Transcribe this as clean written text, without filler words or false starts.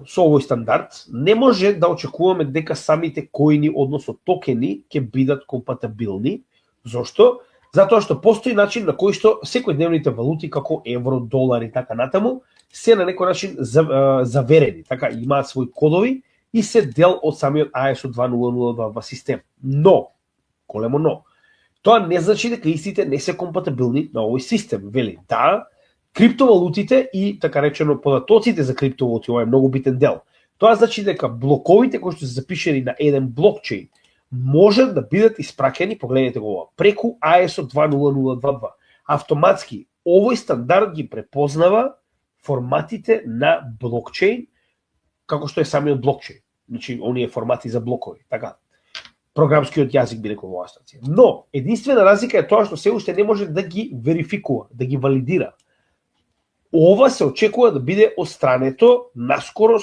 со овој стандард не може да очекуваме дека самите коини, односно токени, ќе бидат компатибилни. Зошто? Затоа што постои начин на кој што секојдневните валути како евро, долар и така натаму се на некој начин заверени, така имаат своји кодови и се дел од самиот ISO 20022 систем. Но, големо но, тоа не значи дека истите не се компатибилни на овој систем. Вели, да, криптовалутите и така речено податоците за криптовалути, ова е многу битен дел. Тоа значи дека блоковите кои што се запишени на еден блокчейн можат да бидат испраќани, погледнете го ова, преку ISO 20022. Автоматски овој стандард ги препознава форматите на блокчейн како што е самиот блокчейн. Значи, оние формати за блокови, така. Програмскиот јазик би рекол во оваа стација. Но единствена разлика е тоа што се уште не може да ги верификува, да ги валидира. Ова се очекува да биде отстрането наскоро